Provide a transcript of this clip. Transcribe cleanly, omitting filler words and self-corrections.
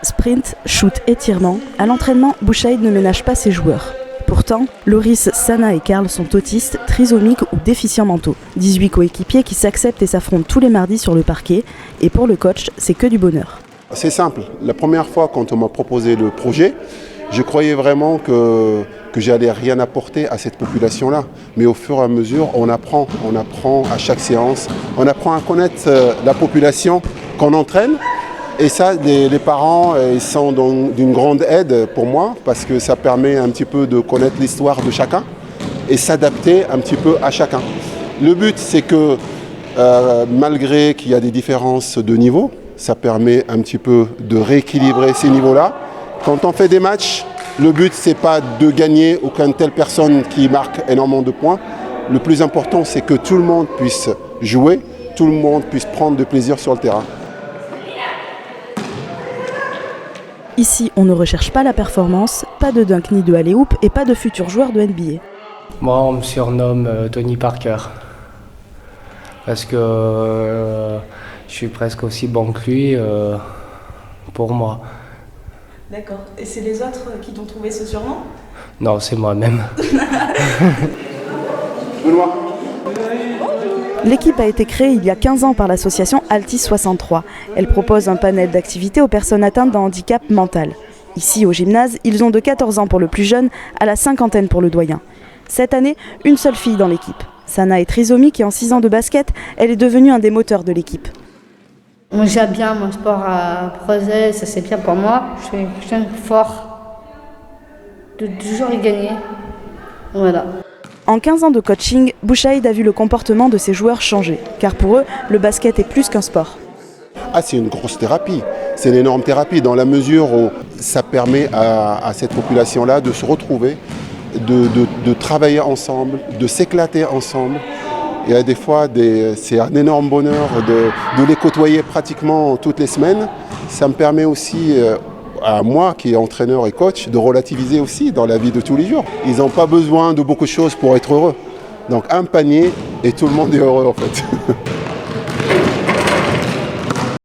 Sprint, shoot, étirement, à l'entraînement, Bouchaïd ne ménage pas ses joueurs. Pourtant, Loris, Sana et Karl sont autistes, trisomiques ou déficients mentaux. 18 coéquipiers qui s'acceptent et s'affrontent tous les mardis sur le parquet. Et pour le coach, c'est que du bonheur. C'est simple. La première fois quand on m'a proposé le projet, je croyais vraiment que j'allais rien apporter à cette population-là. Mais au fur et à mesure, on apprend à chaque séance. On apprend à connaître la population qu'on entraîne. Et ça, les parents ils sont d'une grande aide pour moi parce que ça permet un petit peu de connaître l'histoire de chacun et s'adapter un petit peu à chacun. Le but, c'est que malgré qu'il y a des différences de niveau, ça permet un petit peu de rééquilibrer ces niveaux-là. Quand on fait des matchs, le but, c'est pas de gagner aucune telle personne qui marque énormément de points. Le plus important, c'est que tout le monde puisse jouer, tout le monde puisse prendre du plaisir sur le terrain. Ici, on ne recherche pas la performance, pas de dunk ni de alley-oop et pas de futurs joueurs de NBA. Moi, on me surnomme Tony Parker. Parce que je suis presque aussi bon que lui pour moi. D'accord. Et c'est les autres qui t'ont trouvé ce surnom ? Non, c'est moi-même. L'équipe a été créée il y a 15 ans par l'association Altis 63. Elle propose un panel d'activités aux personnes atteintes d'un handicap mental. Ici, au gymnase, ils ont de 14 ans pour le plus jeune à la cinquantaine pour le doyen. Cette année, une seule fille dans l'équipe. Sana est trisomique et en 6 ans de basket, elle est devenue un des moteurs de l'équipe. Moi, j'aime bien mon sport à projet, ça c'est bien pour moi. Je suis quelqu'un de fort, de toujours y gagner. Voilà. En 15 ans de coaching, Bouchaïd a vu le comportement de ses joueurs changer. Car pour eux, le basket est plus qu'un sport. C'est une grosse thérapie. C'est une énorme thérapie dans la mesure où ça permet à cette population-là de se retrouver, de travailler ensemble, de s'éclater ensemble. Et des fois, c'est un énorme bonheur de les côtoyer pratiquement toutes les semaines. Ça me permet aussi, à moi qui est entraîneur et coach, de relativiser aussi dans la vie de tous les jours. Ils n'ont pas besoin de beaucoup de choses pour être heureux. Donc un panier et tout le monde est heureux en fait.